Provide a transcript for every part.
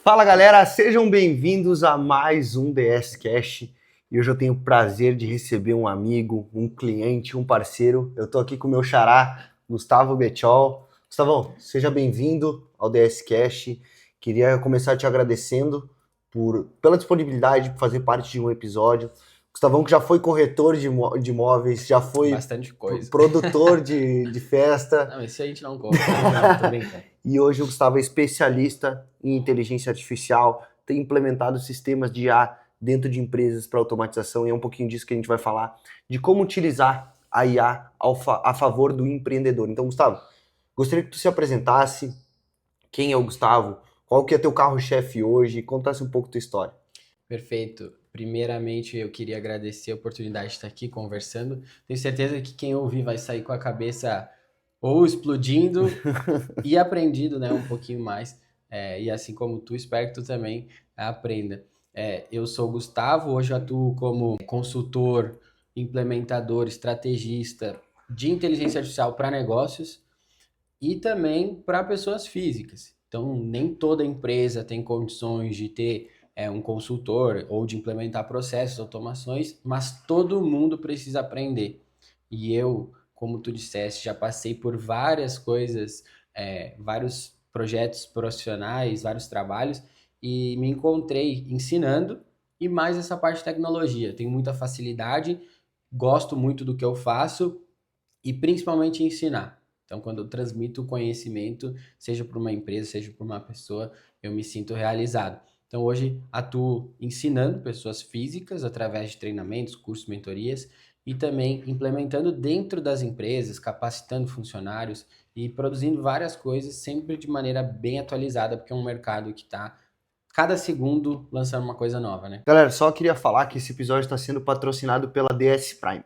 Fala galera, sejam bem-vindos a mais um DS Cash. E hoje eu tenho o prazer de receber um amigo, um cliente, um parceiro. Eu tô aqui com o meu xará, Gustavo Betchol. Gustavão, seja bem-vindo ao DS Cash. Queria começar te agradecendo pela disponibilidade de fazer parte de um episódio. Gustavão que já foi corretor de imóveis, já foi Bastante coisa. produtor de festa. Não, esse a gente não conta. Não, tô brincando. E hoje o Gustavo é especialista em inteligência artificial, tem implementado sistemas de IA dentro de empresas para automatização, e é um pouquinho disso que a gente vai falar, de como utilizar a IA a favor do empreendedor. Então, Gustavo, gostaria que tu se apresentasse, quem é o Gustavo, qual que é teu carro-chefe hoje, e contasse um pouco tua história. Perfeito. Primeiramente, eu queria agradecer a oportunidade de estar aqui conversando. Tenho certeza que quem ouvir vai sair com a cabeça ou explodindo e aprendido, né, um pouquinho mais. E assim como tu, espero que tu também aprenda. Eu sou o Gustavo, hoje eu atuo como consultor, implementador, estrategista de inteligência artificial para negócios e também para pessoas físicas. Então, nem toda empresa tem condições de ter um consultor ou de implementar processos, automações, mas todo mundo precisa aprender. E eu, como tu disseste, já passei por várias coisas, vários projetos profissionais, vários trabalhos, e me encontrei ensinando e mais essa parte de tecnologia. Tenho muita facilidade, gosto muito do que eu faço e principalmente ensinar. Então, quando eu transmito o conhecimento, seja para uma empresa, seja para uma pessoa, eu me sinto realizado. Então, hoje atuo ensinando pessoas físicas através de treinamentos, cursos, mentorias e também implementando dentro das empresas, capacitando funcionários e produzindo várias coisas sempre de maneira bem atualizada, porque é um mercado que está cada segundo lançando uma coisa nova, né? Galera, só queria falar que esse episódio está sendo patrocinado pela DS Prime.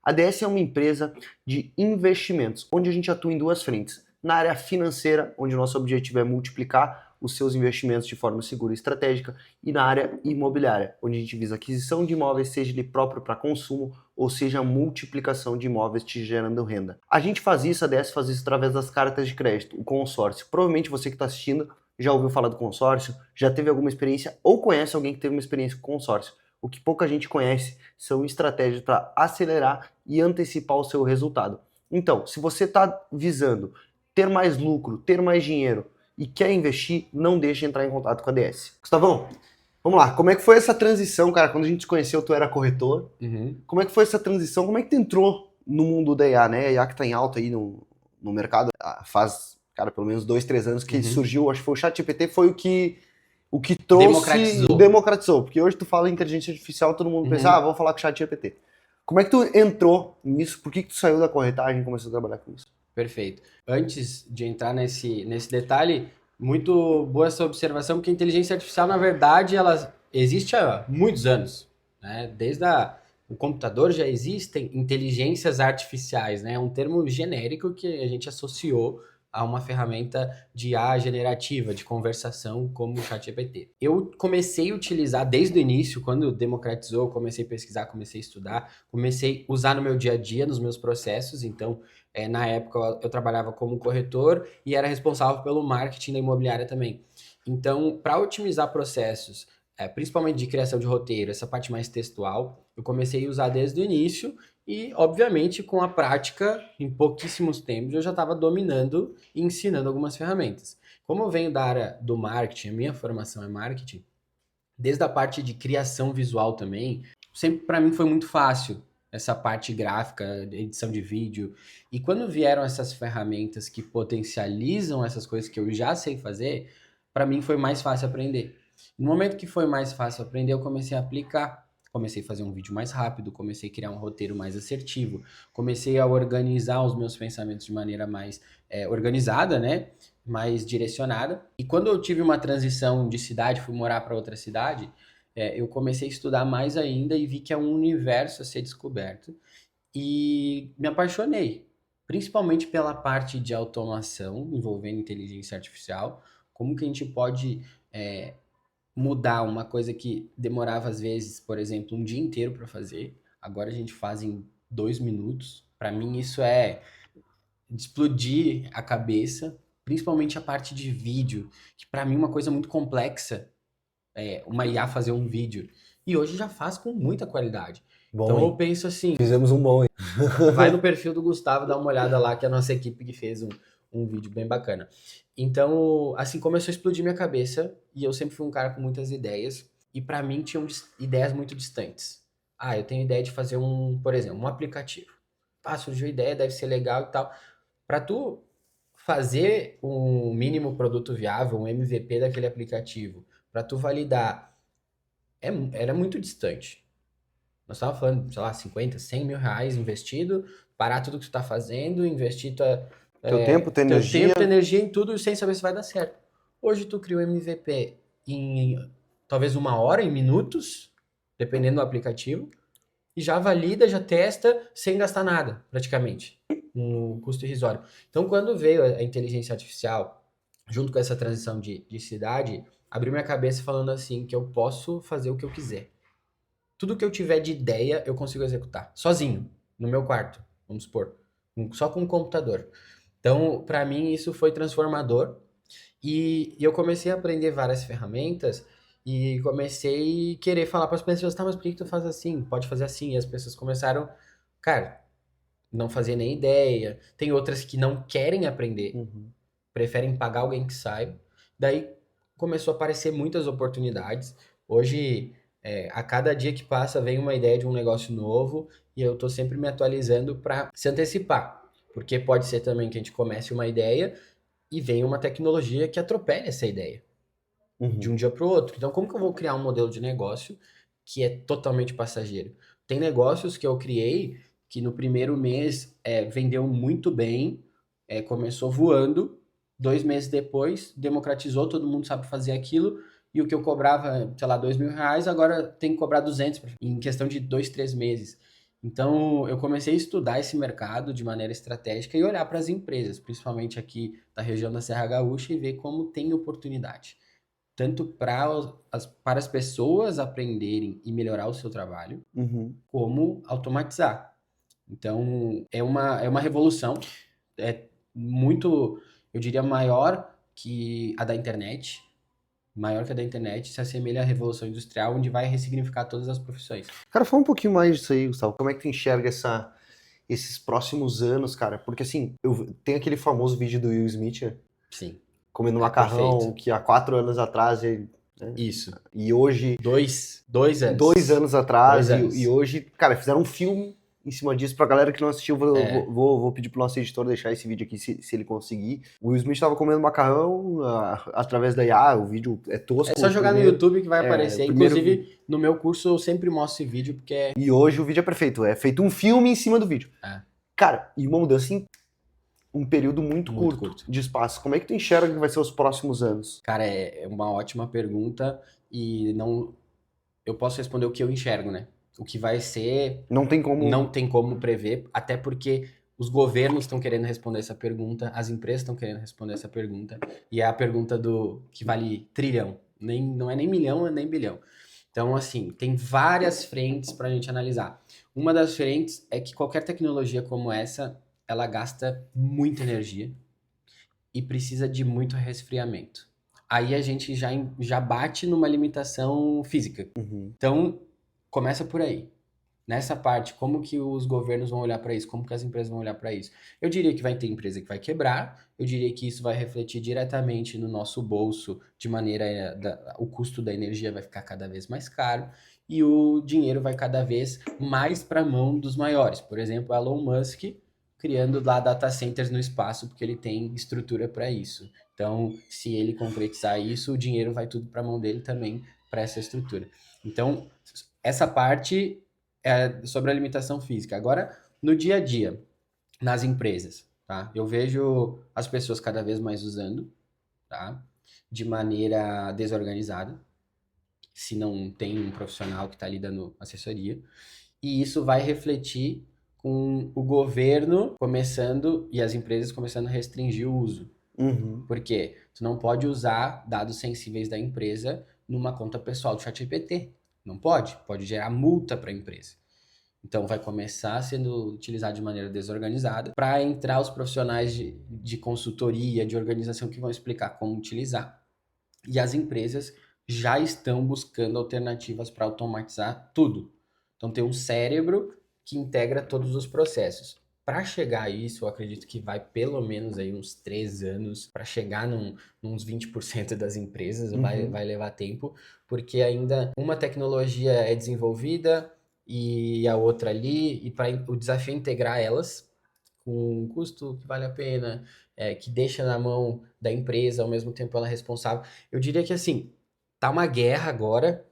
A DS é uma empresa de investimentos, onde a gente atua em duas frentes. Na área financeira, onde o nosso objetivo é multiplicar os seus investimentos de forma segura e estratégica, e na área imobiliária, onde a gente visa aquisição de imóveis, seja ele próprio para consumo, ou seja, a multiplicação de imóveis te gerando renda. A gente faz isso, a DS faz isso através das cartas de crédito, o consórcio. Provavelmente você que está assistindo já ouviu falar do consórcio, já teve alguma experiência ou conhece alguém que teve uma experiência com consórcio. O que pouca gente conhece são estratégias para acelerar e antecipar o seu resultado. Então, se você está visando ter mais lucro, ter mais dinheiro e quer investir, não deixe de entrar em contato com a DS. Gustavão, vamos lá. Como é que foi essa transição, cara? Quando a gente se conheceu, tu era corretor. Uhum. Como é que foi essa transição? Como é que tu entrou no mundo da IA, né? A IA que está em alta aí no mercado faz, cara, pelo menos 2, 3 anos que Uhum. surgiu. Acho que foi o ChatGPT, foi o que trouxe, Democratizou. democratizou. Porque hoje tu fala em inteligência artificial, todo mundo pensa, Uhum. vamos falar com o ChatGPT. Como é que tu entrou nisso? Por que tu saiu da corretagem e começou a trabalhar com isso? Perfeito. Antes de entrar nesse detalhe, muito boa essa observação, porque a inteligência artificial, na verdade, ela existe há muitos anos, né? O computador já existem inteligências artificiais, né? É um termo genérico que a gente associou a uma ferramenta de IA generativa, de conversação, como o ChatGPT. Eu comecei a utilizar desde o início, quando democratizou, comecei a pesquisar, comecei a estudar, comecei a usar no meu dia a dia, nos meus processos, então na época eu trabalhava como corretor e era responsável pelo marketing da imobiliária também. Então, para otimizar processos, principalmente de criação de roteiro, essa parte mais textual, eu comecei a usar desde o início e, obviamente, com a prática, em pouquíssimos tempos, eu já estava dominando e ensinando algumas ferramentas. Como eu venho da área do marketing, a minha formação é marketing, desde a parte de criação visual também, sempre para mim foi muito fácil essa parte gráfica, edição de vídeo. E quando vieram essas ferramentas que potencializam essas coisas que eu já sei fazer, para mim foi mais fácil aprender. No momento que foi mais fácil aprender, eu comecei a aplicar. Comecei a fazer um vídeo mais rápido, comecei a criar um roteiro mais assertivo, comecei a organizar os meus pensamentos de maneira mais organizada, né? Mais direcionada. E quando eu tive uma transição de cidade, fui morar para outra cidade, eu comecei a estudar mais ainda e vi que é um universo a ser descoberto. E me apaixonei, principalmente pela parte de automação envolvendo inteligência artificial. Como que a gente pode mudar uma coisa que demorava, às vezes, por exemplo, um dia inteiro para fazer. Agora a gente faz em 2 minutos. Para mim, isso é de explodir a cabeça, principalmente a parte de vídeo, que para mim é uma coisa muito complexa, uma IA fazer um vídeo. E hoje já faz com muita qualidade. Bom, Então hein? eu penso assim, Fizemos um bom, hein? vai no perfil do Gustavo, dá uma olhada lá, que é a nossa equipe que fez um vídeo bem bacana. Então, assim, começou a explodir minha cabeça, e eu sempre fui um cara com muitas ideias, e para mim tinham ideias muito distantes. Eu tenho ideia de fazer por exemplo, um aplicativo. Surgiu a ideia, deve ser legal e tal. Para tu fazer um mínimo produto viável, um MVP daquele aplicativo, para tu validar, era muito distante. Nós estávamos falando, sei lá, 50, 100 mil reais investido, parar tudo que tu tá fazendo, investir Teu tempo, tua teu energia. tempo, tua energia em tudo sem saber se vai dar certo. Hoje tu cria um MVP em talvez 1 hora, em minutos, dependendo do aplicativo, e já valida, já testa, sem gastar nada, praticamente, um custo irrisório. Então, quando veio a inteligência artificial, junto com essa transição de cidade, abriu minha cabeça falando assim, que eu posso fazer o que eu quiser. Tudo que eu tiver de ideia, eu consigo executar. Sozinho, no meu quarto, vamos supor. Só com um computador. Então, para mim, isso foi transformador. E eu comecei a aprender várias ferramentas e comecei a querer falar para as pessoas, tá, mas por que tu faz assim? Pode fazer assim. E as pessoas começaram, cara, não fazer nem ideia. Tem outras que não querem aprender, preferem pagar alguém que saiba. Daí começou a aparecer muitas oportunidades. Hoje, a cada dia que passa, vem uma ideia de um negócio novo e eu tô sempre me atualizando para se antecipar. Porque pode ser também que a gente comece uma ideia e venha uma tecnologia que atropele essa ideia de um dia para o outro. Então, como que eu vou criar um modelo de negócio que é totalmente passageiro? Tem negócios que eu criei que no primeiro mês vendeu muito bem, começou voando, 2 meses depois democratizou, todo mundo sabe fazer aquilo, e o que eu cobrava, sei lá, 2 mil reais, agora tem que cobrar 200 em questão de 2, 3 meses. Então, eu comecei a estudar esse mercado de maneira estratégica e olhar para as empresas, principalmente aqui da região da Serra Gaúcha, e ver como tem oportunidade. Tanto para as pessoas aprenderem e melhorar o seu trabalho, como automatizar. Então, é uma revolução, muito, eu diria, maior que a da internet, se assemelha à Revolução Industrial, onde vai ressignificar todas as profissões. Cara, fala um pouquinho mais disso aí, Gustavo. Como é que tu enxerga esses próximos anos, cara? Porque assim, tem aquele famoso vídeo do Will Smith, né? Sim. Comendo macarrão, perfeito. que há 4 anos atrás ele... Isso. E hoje... 2 anos. 2 anos atrás, 2 anos. E hoje, cara, fizeram um filme em cima disso. Pra galera que não assistiu, vou pedir pro nosso editor deixar esse vídeo aqui, se ele conseguir. O Will Smith tava comendo macarrão através da IA, o vídeo é tosco. É só jogar no YouTube que vai aparecer. primeiro- Inclusive, no meu curso eu sempre mostro esse vídeo, porque E hoje o vídeo é perfeito, é feito um filme em cima do vídeo. Cara, e uma mudança em um período muito curto de espaço. Como é que tu enxerga que vai ser os próximos anos? Cara, é uma ótima pergunta e eu posso responder o que eu enxergo, né? O que vai ser... Não tem como prever, até porque os governos estão querendo responder essa pergunta, as empresas estão querendo responder essa pergunta, e é a pergunta que vale trilhão. Não é nem milhão, é nem bilhão. Então, assim, tem várias frentes para a gente analisar. Uma das frentes é que qualquer tecnologia como essa, ela gasta muita energia e precisa de muito resfriamento. Aí a gente já bate numa limitação física. Então, começa por aí. Nessa parte, como que os governos vão olhar para isso? Como que as empresas vão olhar para isso? Eu diria que vai ter empresa que vai quebrar, eu diria que isso vai refletir diretamente no nosso bolso, de maneira o custo da energia vai ficar cada vez mais caro e o dinheiro vai cada vez mais para a mão dos maiores. Por exemplo, Elon Musk criando lá data centers no espaço, porque ele tem estrutura para isso. Então, se ele concretizar isso, o dinheiro vai tudo para a mão dele também, para essa estrutura. Então, essa parte é sobre a limitação física. Agora, no dia a dia, nas empresas, tá? Eu vejo as pessoas cada vez mais usando, tá? De maneira desorganizada, se não tem um profissional que está ali dando assessoria. E isso vai refletir com o governo começando e as empresas começando a restringir o uso. Por quê? Tu não pode usar dados sensíveis da empresa numa conta pessoal do ChatGPT. Não pode. Pode gerar multa para a empresa. Então, vai começar sendo utilizado de maneira desorganizada para entrar os profissionais de consultoria, de organização que vão explicar como utilizar. E as empresas já estão buscando alternativas para automatizar tudo. Então, tem um cérebro que integra todos os processos. Para chegar a isso, eu acredito que vai pelo menos aí uns 3 anos para chegar nos 20% das empresas, vai levar tempo, porque ainda uma tecnologia é desenvolvida e a outra ali, e para o desafio é integrar elas com um custo que vale a pena, que deixa na mão da empresa, ao mesmo tempo ela é responsável. Eu diria que assim, tá uma guerra agora,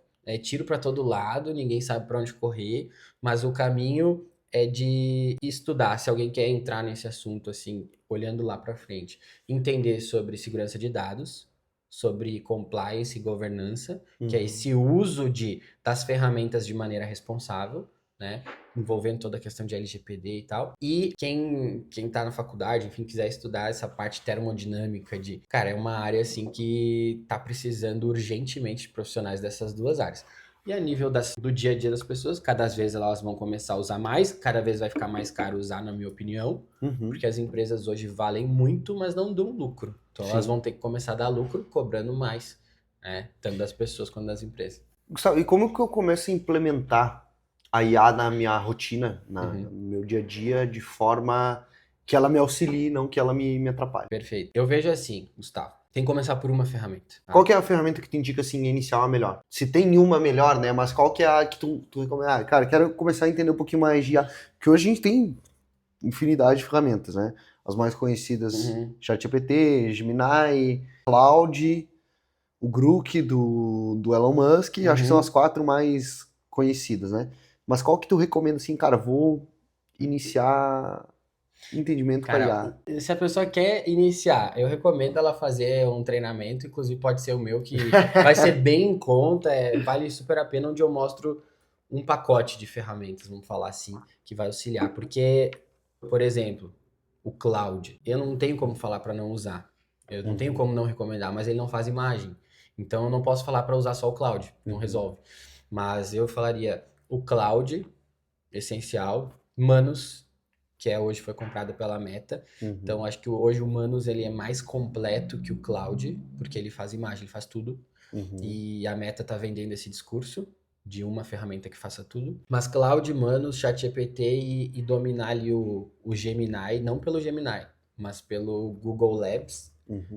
tiro para todo lado, ninguém sabe para onde correr, mas o caminho é de estudar. Se alguém quer entrar nesse assunto, assim, olhando lá para frente, entender sobre segurança de dados, sobre compliance e governança, que é esse uso das ferramentas de maneira responsável, né? Envolvendo toda a questão de LGPD e tal. E quem tá na faculdade, enfim, quiser estudar essa parte termodinâmica cara, é uma área, assim, que tá precisando urgentemente de profissionais dessas duas áreas. E a nível do dia a dia das pessoas, cada vez elas vão começar a usar mais, cada vez vai ficar mais caro usar, na minha opinião, porque as empresas hoje valem muito, mas não dão lucro. Então elas vão ter que começar a dar lucro cobrando mais, né? Tanto das pessoas quanto das empresas. Gustavo, e como que eu começo a implementar a IA na minha rotina, no meu dia a dia, de forma que ela me auxilie, não que ela me atrapalhe? Perfeito. Eu vejo assim, Gustavo, tem que começar por uma ferramenta. Tá? Qual que é a ferramenta que tu indica, assim, inicial a melhor? Se tem uma melhor, né, mas qual que é a que tu recomenda? Cara, quero começar a entender um pouquinho mais de IA, porque hoje a gente tem infinidade de ferramentas, né? As mais conhecidas, ChatGPT, Gemini, Claude, o Grok do Elon Musk, acho que são as 4 mais conhecidas, né? Mas qual que tu recomenda, assim, cara, vou iniciar entendimento com a IA? Se a pessoa quer iniciar, eu recomendo ela fazer um treinamento, inclusive pode ser o meu, que vai ser bem em conta, vale super a pena, onde eu mostro um pacote de ferramentas, vamos falar assim, que vai auxiliar. Porque, por exemplo, o Claude, eu não tenho como falar para não usar, eu não tenho como não recomendar, mas ele não faz imagem. Então eu não posso falar para usar só o Claude, não resolve. Mas eu falaria o Claude, essencial, Manus, que hoje foi comprada pela Meta. Então acho que hoje o Manus ele é mais completo que o Claude, porque ele faz imagem, ele faz tudo. E a Meta tá vendendo esse discurso de uma ferramenta que faça tudo. Mas Claude, Manus, ChatGPT e dominar ali o Gemini, não pelo Gemini, mas pelo Google Labs,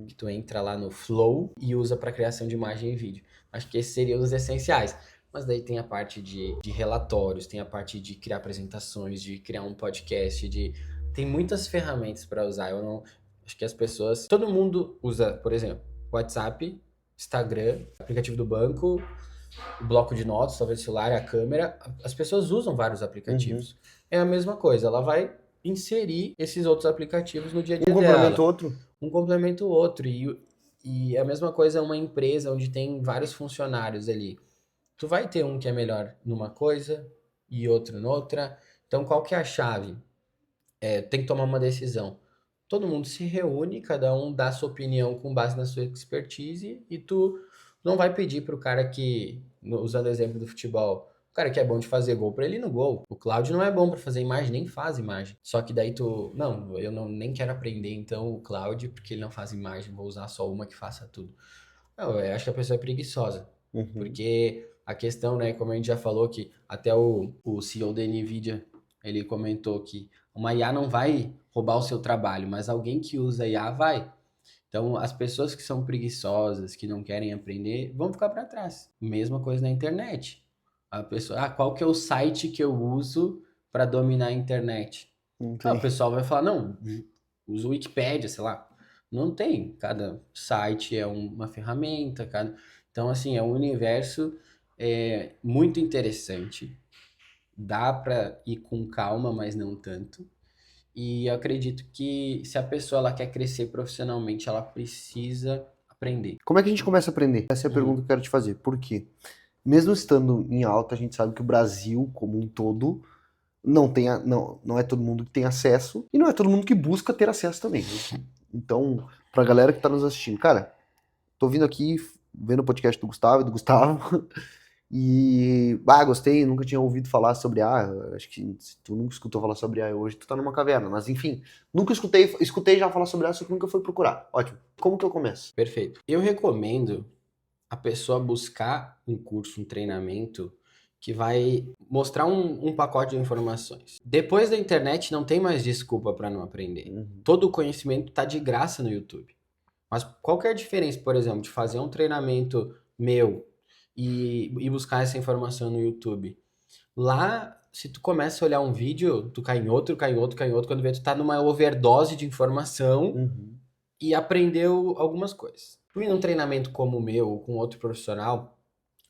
que tu entra lá no Flow e usa para criação de imagem e vídeo. Acho que esses seriam os essenciais. Mas daí tem a parte de relatórios, tem a parte de criar apresentações, de criar um podcast, tem muitas ferramentas para usar. Eu não acho que as pessoas, todo mundo usa, por exemplo, WhatsApp, Instagram, aplicativo do banco, o bloco de notas, talvez o celular, a câmera. As pessoas usam vários aplicativos. É a mesma coisa, ela vai inserir esses outros aplicativos no dia a dia dela. Um complementa o outro? Um complementa o outro. E a mesma coisa é uma empresa onde tem vários funcionários ali. Tu vai ter um que é melhor numa coisa e outro noutra. Então, qual que é a chave? Tem que tomar uma decisão. Todo mundo se reúne, cada um dá sua opinião com base na sua expertise e tu não vai pedir pro cara que, usando o exemplo do futebol, o cara que é bom de fazer gol pra ele ir no gol. O Cláudio não é bom pra fazer imagem, nem faz imagem. Só que daí eu nem quero aprender então o Cláudio porque ele não faz imagem, vou usar só uma que faça tudo. Não, eu acho que a pessoa é preguiçosa. Porque a questão, né, como a gente já falou, que até o CEO da NVIDIA, ele comentou que uma IA não vai roubar o seu trabalho, mas alguém que usa IA vai. Então, as pessoas que são preguiçosas, que não querem aprender, vão ficar para trás. Mesma coisa na internet. A pessoa, qual que é o site que eu uso para dominar a internet? O pessoal vai falar, não, usa o Wikipédia, sei lá. Não tem. Cada site é uma ferramenta, Então, assim, é um universo muito interessante. Dá para ir com calma, mas não tanto. E eu acredito que se a pessoa ela quer crescer profissionalmente, ela precisa aprender. Como é que a gente começa a aprender? Essa é a pergunta que eu quero te fazer. Por quê? Mesmo estando em alta, a gente sabe que o Brasil, como um todo, não é todo mundo que tem acesso e não é todo mundo que busca ter acesso também. Então, pra galera que tá nos assistindo, cara, tô vindo aqui, vendo o podcast do Gustavo e do Gustavo, E, gostei, nunca tinha ouvido falar sobre acho que se tu nunca escutou falar sobre hoje tu tá numa caverna, mas enfim, nunca escutei já falar sobre só que nunca fui procurar. Ótimo. Como que eu começo? Perfeito. Eu recomendo a pessoa buscar um curso, um treinamento que vai mostrar um pacote de informações. Depois da internet não tem mais desculpa para não aprender. Todo o conhecimento está de graça no YouTube. Mas qual que é a diferença, por exemplo, de fazer um treinamento meu e buscar essa informação no YouTube? Lá, se tu começa a olhar um vídeo, tu cai em outro, cai em outro, cai em outro, quando vê tu tá numa overdose de informação e aprendeu algumas coisas. Tu ir num treinamento como o meu, ou com outro profissional,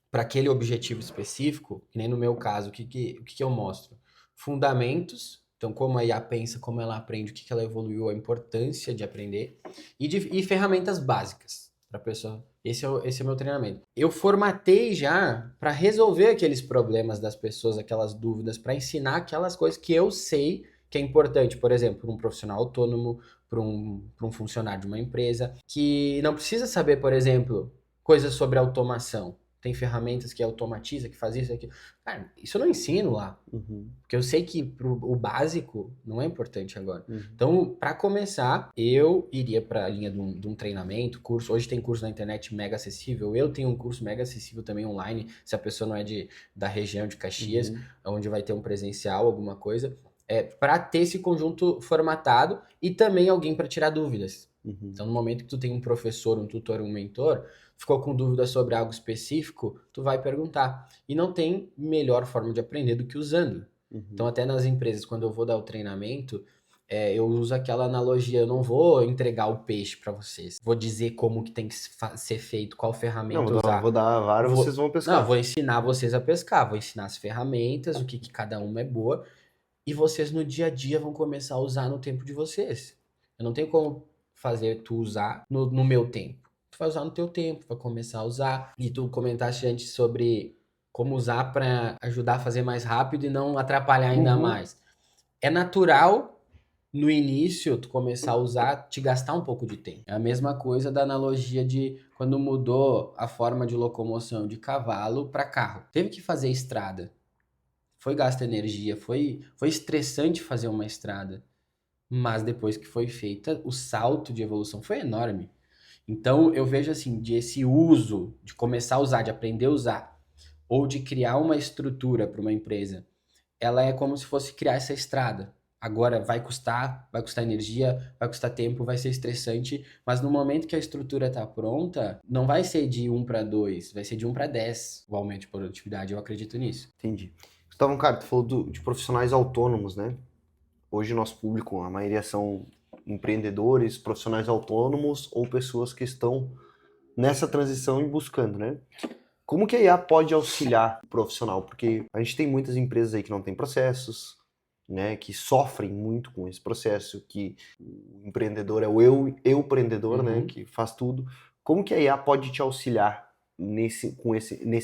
para aquele objetivo específico, que nem no meu caso, o que eu mostro? Fundamentos, então como a IA pensa, como ela aprende, o que ela evoluiu, a importância de aprender, e ferramentas básicas para a pessoa. Esse é o meu treinamento. Eu formatei já para resolver aqueles problemas das pessoas, aquelas dúvidas, para ensinar aquelas coisas que eu sei que é importante, por exemplo, para um profissional autônomo, para um funcionário de uma empresa, que não precisa saber, por exemplo, coisas sobre automação. Tem ferramentas que automatiza, que faz isso aqui. Cara, isso eu não ensino lá. Porque eu sei que o básico não é importante agora. Então, para começar, eu iria para a linha de um treinamento, curso. Hoje tem curso na internet mega acessível. Eu tenho um curso mega acessível também online, se a pessoa não é da região de Caxias, onde vai ter um presencial, alguma coisa. Para ter esse conjunto formatado e também alguém para tirar dúvidas. Então, no momento que tu tem um professor, um tutor, um mentor, ficou com dúvida sobre algo específico, tu vai perguntar. E não tem melhor forma de aprender do que usando. Então, até nas empresas, quando eu vou dar o treinamento, eu uso aquela analogia, eu não vou entregar o peixe para vocês. Vou dizer como que tem que ser feito, qual ferramenta usar. Vou dar a vara, vocês vão pescar. Não, vou ensinar vocês a pescar, vou ensinar as ferramentas, o que cada uma é boa, e vocês no dia a dia vão começar a usar no tempo de vocês. Eu não tenho como fazer tu usar no meu tempo. Tu vai usar no teu tempo, vai começar a usar. E tu comentaste antes sobre como usar para ajudar a fazer mais rápido e não atrapalhar ainda mais. É natural no início tu começar a usar, te gastar um pouco de tempo. É a mesma coisa da analogia de quando mudou a forma de locomoção de cavalo para carro. Teve que fazer estrada. Foi gasta energia, foi estressante fazer uma estrada. Mas depois que foi feita, o salto de evolução foi enorme. Então, eu vejo assim, de esse uso, de começar a usar, de aprender a usar, ou de criar uma estrutura para uma empresa, ela é como se fosse criar essa estrada. Agora vai custar energia, vai custar tempo, vai ser estressante, mas no momento que a estrutura está pronta, não vai ser de 1 para 2, vai ser de 1 para 10 o aumento de produtividade, eu acredito nisso. Entendi. Gustavo, cara, tu falou de profissionais autônomos, né? Hoje nosso público, a maioria são empreendedores, profissionais autônomos ou pessoas que estão nessa transição e buscando, né? Como que a IA pode auxiliar o profissional? Porque a gente tem muitas empresas aí que não têm processos, né? Que sofrem muito com esse processo, que o empreendedor é o eu-empreendedor, né? Que faz tudo. Como que a IA pode te auxiliar nesse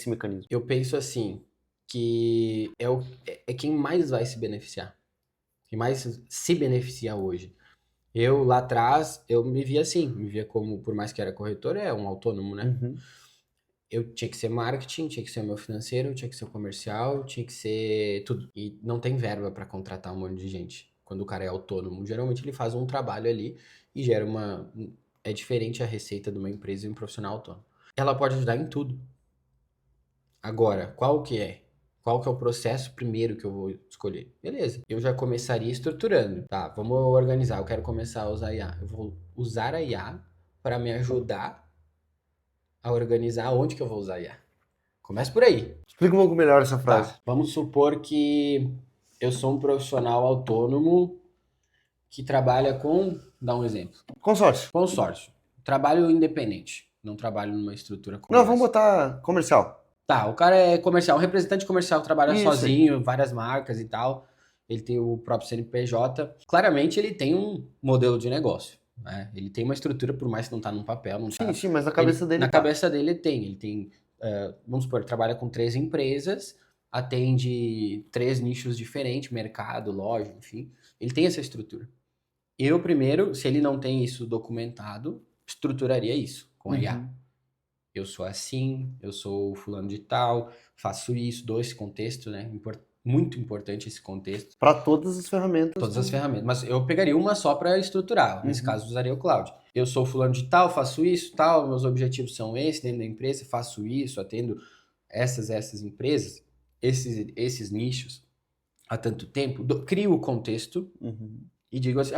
mecanismo? Eu penso assim, que é quem mais vai se beneficiar. Quem mais se beneficia hoje. Eu, lá atrás, eu me via assim, me via como, por mais que era corretor, um autônomo, né? Eu tinha que ser marketing, tinha que ser o meu financeiro, tinha que ser o comercial, tinha que ser tudo. E não tem verba para contratar um monte de gente. Quando o cara é autônomo, geralmente ele faz um trabalho ali e gera uma... É diferente a receita de uma empresa e um profissional autônomo. Ela pode ajudar em tudo. Agora, qual que é? Qual que é o processo primeiro que eu vou escolher? Beleza, eu já começaria estruturando. Tá, vamos organizar. Eu quero começar a usar a IA. Eu vou usar a IA para me ajudar a organizar onde que eu vou usar a IA. Começa por aí. Explica um pouco melhor essa frase. Tá, vamos supor que eu sou um profissional autônomo que trabalha com... Dá um exemplo. Consórcio. Consórcio. Trabalho independente. Não trabalho numa estrutura como Não, essa. vamos botar comercial. Tá, o cara é comercial, um representante comercial, trabalha Isso sozinho, várias marcas e tal. Ele tem o próprio CNPJ. Claramente ele tem um modelo de negócio, né? Ele tem uma estrutura, por mais que não tá num papel, não tá... Sim, mas na cabeça dele Na tá. cabeça dele ele tem, vamos supor, ele trabalha com 3 empresas, atende 3 nichos diferentes, mercado, loja, enfim. Ele tem essa estrutura. Eu primeiro, se ele não tem isso documentado, estruturaria isso com a IA. eu sou assim, eu sou fulano de tal, faço isso, dou esse contexto, né? Muito importante esse contexto. Para todas as ferramentas. Todas as ferramentas. Mas eu pegaria uma só para estruturar. Nesse caso, usaria o Cloud. Eu sou fulano de tal, faço isso, tal, meus objetivos são esses dentro da empresa, faço isso, atendo essas empresas, esses nichos há tanto tempo, crio o contexto e digo assim,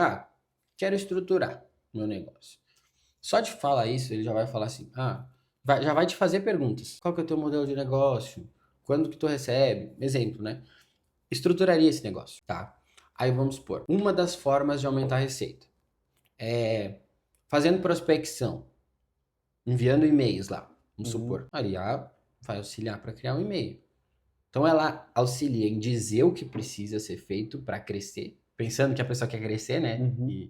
quero estruturar meu negócio. Só de falar isso, ele já vai falar assim, já vai te fazer perguntas. Qual que é o teu modelo de negócio? Quando que tu recebe? Exemplo, né? Estruturaria esse negócio, tá? Aí vamos supor, uma das formas de aumentar a receita é fazendo prospecção, enviando e-mails lá, vamos supor. A IA vai auxiliar para criar um e-mail. Então ela auxilia em dizer o que precisa ser feito para crescer, pensando que a pessoa quer crescer, né? E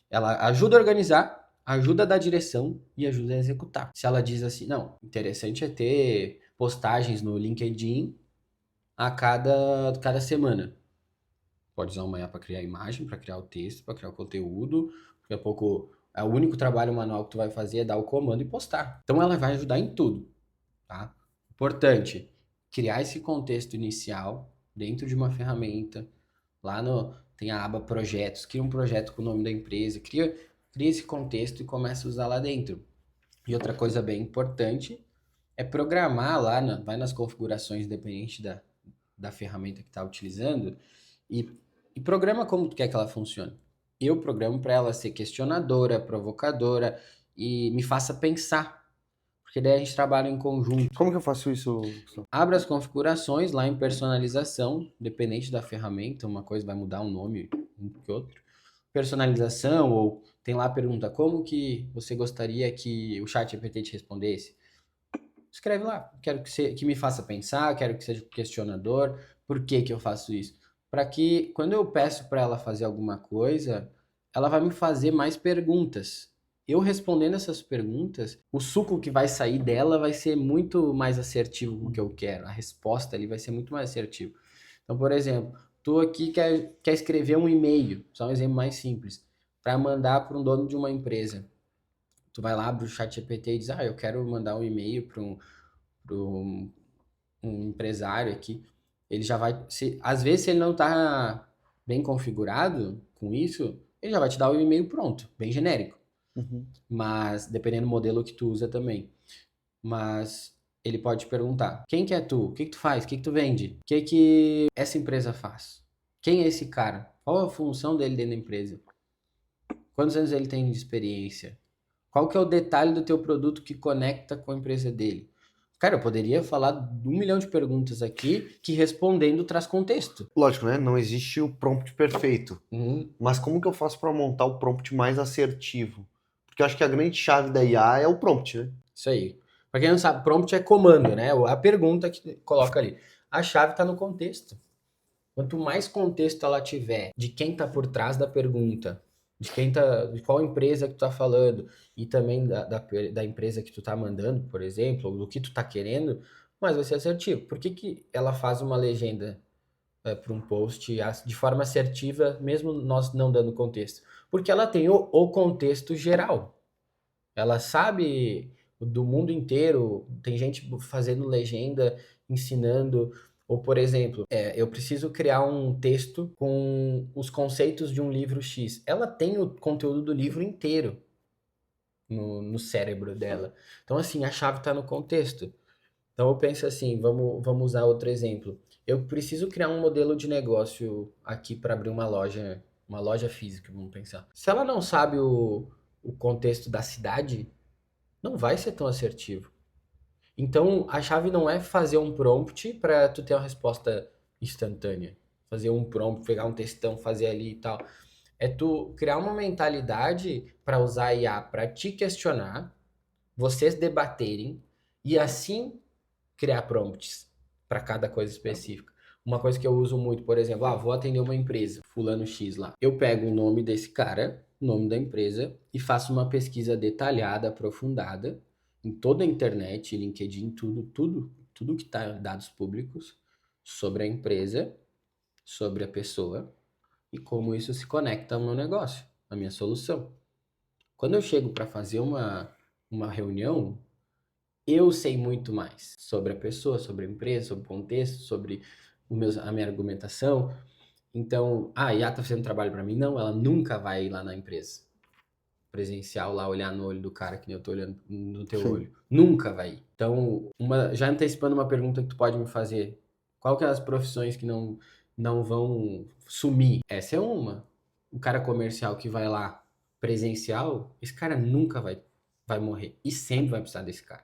ela ajuda a organizar, ajuda a dar direção e ajuda a executar. Se ela diz assim, não, interessante é ter postagens no LinkedIn a cada semana. Pode usar uma IA para criar a imagem, para criar o texto, para criar o conteúdo. Daqui a pouco, o único trabalho manual que tu vai fazer é dar o comando e postar. Então ela vai ajudar em tudo, tá? Importante, criar esse contexto inicial dentro de uma ferramenta. Tem a aba projetos, cria um projeto com o nome da empresa, cria esse contexto e começa a usar lá dentro. E outra coisa bem importante é programar lá, vai nas configurações dependente da ferramenta que está utilizando e programa como tu quer que ela funcione. Eu programo para ela ser questionadora, provocadora e me faça pensar, porque daí a gente trabalha em conjunto. Como que eu faço isso, Gustavo? Abra as configurações lá em personalização, dependente da ferramenta, uma coisa vai mudar um nome um que outro. Personalização, ou tem lá a pergunta, como que você gostaria que o ChatGPT te respondesse? Escreve lá, quero que me faça pensar, quero que seja questionador, por que que eu faço isso? Para que quando eu peço para ela fazer alguma coisa, ela vai me fazer mais perguntas. Eu respondendo essas perguntas, o suco que vai sair dela vai ser muito mais assertivo com o que eu quero. A resposta ali vai ser muito mais assertiva. Então, por exemplo, tu aqui quer escrever um e-mail, só um exemplo mais simples, para mandar para um dono de uma empresa. Tu vai lá, abre o ChatGPT e diz, eu quero mandar um e-mail para um empresário aqui. Ele já vai, às vezes se ele não está bem configurado com isso, ele já vai te dar o e-mail pronto, bem genérico. Mas, dependendo do modelo que tu usa também. Mas ele pode te perguntar, quem que é tu? O que que tu faz? O que que tu vende? O que que essa empresa faz? Quem é esse cara? Qual a função dele dentro da empresa? Quantos anos ele tem de experiência? Qual que é o detalhe do teu produto que conecta com a empresa dele? Cara, eu poderia falar de 1 milhão de perguntas aqui que respondendo traz contexto. Lógico, né? Não existe o prompt perfeito. Mas como que eu faço para montar o prompt mais assertivo? Porque eu acho que a grande chave da IA é o prompt, né? Isso aí. Para quem não sabe, prompt é comando, né? A pergunta que coloca ali. A chave está no contexto. Quanto mais contexto ela tiver de quem está por trás da pergunta, de qual empresa que tu tá falando e também da empresa que tu tá mandando, por exemplo, ou do que tu tá querendo, mais vai ser assertivo. Por que que ela faz uma legenda para um post de forma assertiva, mesmo nós não dando contexto? Porque ela tem o contexto geral. Ela sabe do mundo inteiro, tem gente fazendo legenda, ensinando. Ou, por exemplo, eu preciso criar um texto com os conceitos de um livro X. Ela tem o conteúdo do livro inteiro no cérebro dela. Então, assim, a chave está no contexto. Então, eu penso assim, vamos usar outro exemplo. Eu preciso criar um modelo de negócio aqui para abrir uma loja física, vamos pensar. Se ela não sabe o contexto da cidade, não vai ser tão assertivo. Então, a chave não é fazer um prompt para tu ter uma resposta instantânea. Fazer um prompt, pegar um textão, fazer ali e tal. É tu criar uma mentalidade para usar a IA para te questionar, vocês debaterem e assim criar prompts para cada coisa específica. Uma coisa que eu uso muito, por exemplo, vou atender uma empresa, fulano X lá. Eu pego o nome desse cara, o nome da empresa e faço uma pesquisa detalhada, aprofundada em toda a internet, LinkedIn, tudo que está em dados públicos sobre a empresa, sobre a pessoa e como isso se conecta ao meu negócio, à minha solução. Quando eu chego para fazer uma reunião, eu sei muito mais sobre a pessoa, sobre a empresa, sobre o contexto, sobre a minha argumentação. Então, a IA tá fazendo trabalho para mim? Não, ela nunca vai ir lá na empresa presencial, lá olhar no olho do cara que nem eu tô olhando no teu Sim. olho. Nunca vai ir. Então, já antecipando uma pergunta que tu pode me fazer, qual que é as profissões que não vão sumir? Essa é uma. O cara comercial que vai lá presencial, esse cara nunca vai morrer. E sempre vai precisar desse cara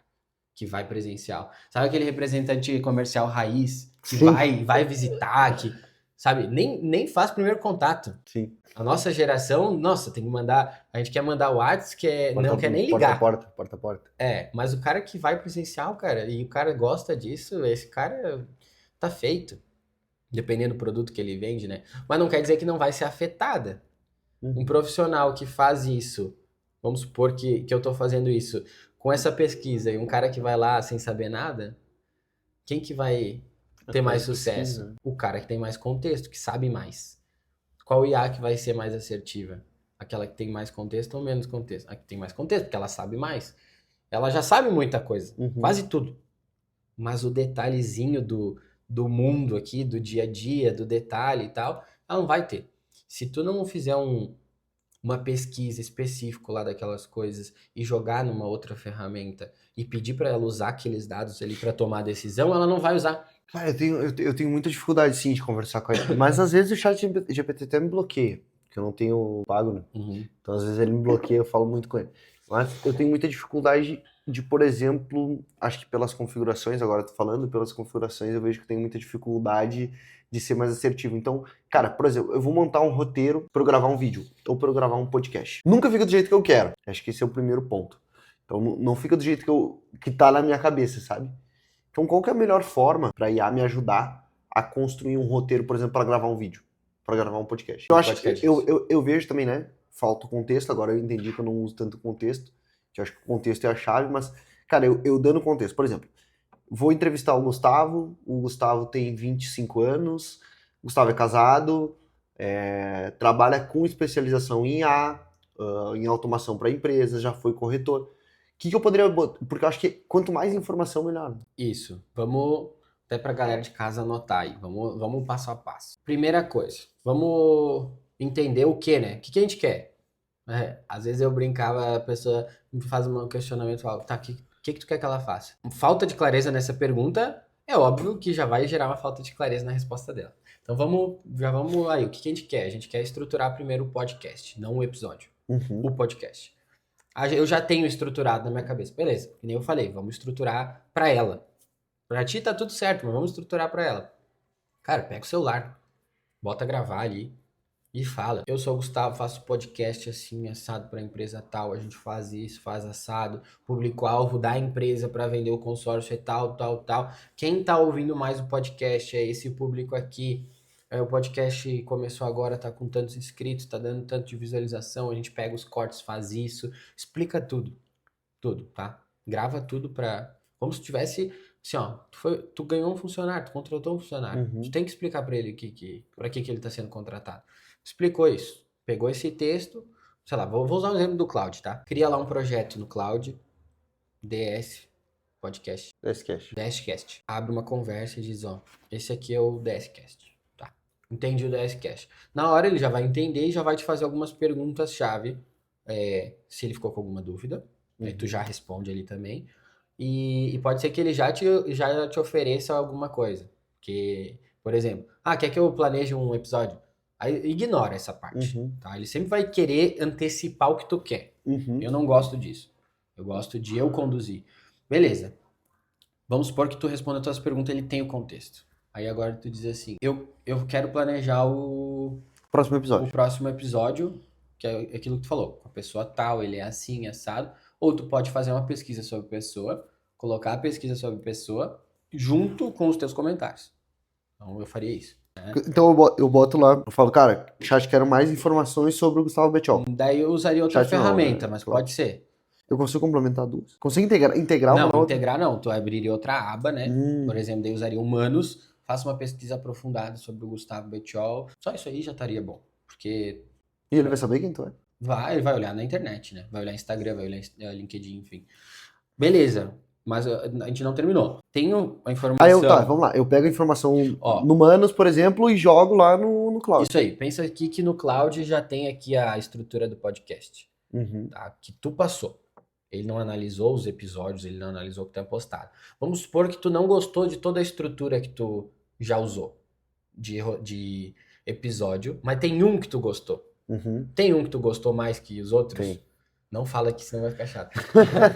que vai presencial. Sabe aquele representante comercial raiz que Sim. vai visitar, que, sabe, nem faz primeiro contato. Sim. A nossa geração, nossa, tem que mandar, a gente quer mandar o WhatsApp, não quer nem ligar. Porta a porta. Mas o cara que vai presencial, cara, e o cara gosta disso, esse cara tá feito. Dependendo do produto que ele vende, né? Mas não quer dizer que não vai ser afetada. Um profissional que faz isso, vamos supor que eu tô fazendo isso com essa pesquisa e um cara que vai lá sem saber nada, quem que vai ter mais sucesso? Pesquisa. O cara que tem mais contexto, que sabe mais. Qual IA que vai ser mais assertiva? Aquela que tem mais contexto ou menos contexto? A que tem mais contexto, porque ela sabe mais. Ela já sabe muita coisa, quase tudo. Mas o detalhezinho do mundo aqui, do dia a dia, do detalhe e tal, ela não vai ter. Se tu não fizer uma pesquisa específica lá daquelas coisas e jogar numa outra ferramenta e pedir para ela usar aqueles dados ali para tomar a decisão, ela não vai usar. Cara, eu tenho muita dificuldade, sim, de conversar com ele. Mas às vezes o chat GPT até me bloqueia, porque eu não tenho pago, né? Então às vezes ele me bloqueia, eu falo muito com ele. Mas eu tenho muita dificuldade de, por exemplo, acho que pelas configurações, agora eu tô falando, pelas configurações eu vejo que eu tenho muita dificuldade de ser mais assertivo. Então, cara, por exemplo, eu vou montar um roteiro para eu gravar um vídeo ou para eu gravar um podcast. Nunca fica do jeito que eu quero. Acho que esse é o primeiro ponto. Então não fica do jeito que tá na minha cabeça, sabe? Então, qual que é a melhor forma para a IA me ajudar a construir um roteiro, por exemplo, para gravar um vídeo, para gravar um podcast? Eu acho que eu vejo também, né? Falta o contexto. Agora eu entendi que eu não uso tanto contexto, que eu acho que o contexto é a chave, mas, cara, eu dando contexto. Por exemplo, vou entrevistar o Gustavo tem 25 anos, o Gustavo é casado, trabalha com especialização em IA, em automação para empresas, já foi corretor. O que eu poderia botar? Porque eu acho que quanto mais informação, melhor. Isso. Vamos até pra galera de casa anotar aí. Vamos passo a passo. Primeira coisa, vamos entender o que, né? O que a gente quer? Às vezes eu brincava, a pessoa me faz um questionamento e fala, tá, o que tu quer que ela faça? Falta de clareza nessa pergunta, é óbvio que já vai gerar uma falta de clareza na resposta dela. Então já vamos aí, o que a gente quer? A gente quer estruturar primeiro o podcast, não o episódio. O podcast. Eu já tenho estruturado na minha cabeça. Beleza, que nem eu falei, vamos estruturar pra ela. Pra ti tá tudo certo, mas vamos estruturar pra ela. Cara, pega o celular, bota gravar ali e fala. Eu sou o Gustavo, faço podcast assim, assado pra empresa tal, a gente faz isso, faz assado, público-alvo da empresa pra vender o consórcio e tal, tal, tal. Quem tá ouvindo mais o podcast é esse público aqui. O podcast começou agora, tá com tantos inscritos, tá dando tanto de visualização, a gente pega os cortes, faz isso, explica tudo, tá? Grava tudo como se tivesse, assim, ó, tu ganhou um funcionário, tu contratou um funcionário, tu tem que explicar pra ele pra que ele tá sendo contratado. Explicou isso, pegou esse texto, sei lá, vou usar um exemplo do Cloud, tá? Cria lá um projeto no Cloud, DS Podcast, DSCast. Abre uma conversa e diz, ó, esse aqui é o DSCast. Entendi o DSCast. Na hora ele já vai entender e já vai te fazer algumas perguntas-chave, se ele ficou com alguma dúvida, aí tu já responde ali também, e pode ser que ele já te ofereça alguma coisa, que, por exemplo, quer que eu planeje um episódio? Aí ignora essa parte, tá? Ele sempre vai querer antecipar o que tu quer. Eu não gosto disso. Eu gosto de eu conduzir. Beleza. Vamos supor que tu responda as tuas perguntas, ele tem o contexto. Aí agora tu diz assim, eu quero planejar o próximo episódio, que é aquilo que tu falou, com a pessoa tal, ele é assim, assado, ou tu pode fazer uma pesquisa sobre a pessoa, colocar a pesquisa sobre a pessoa junto com os teus comentários. Então eu faria isso. Né? Então eu boto lá, eu falo, cara, chat, quero mais informações sobre o Gustavo Bettiol. Daí eu usaria outra ferramenta, mas claro. Pode ser. Eu consigo complementar duas? Consigo integrar uma? Não, integrar não. Tu abriria outra aba, né? Por exemplo, daí usaria humanos, faça uma pesquisa aprofundada sobre o Gustavo Bettiol. Só isso aí já estaria bom. Porque... E ele vai saber quem tu é? Ele vai olhar na internet, né? Vai olhar Instagram, vai olhar LinkedIn, enfim. Beleza. mas a gente não terminou. Tenho a Aí informação... tá, vamos lá. Eu pego a informação Ó, no Manos, por exemplo, e jogo lá no Cloud. isso aí. Pensa aqui que no Cloud já tem aqui a estrutura do podcast, Uhum. tá? Que tu passou. Ele não analisou os episódios, ele não analisou o que tu é postado. Vamos supor que tu não gostou de toda a estrutura que tu já usou de episódio, mas tem um que tu gostou. Uhum. Tem um que tu gostou mais que os outros? Tem. Não fala que senão vai ficar chato.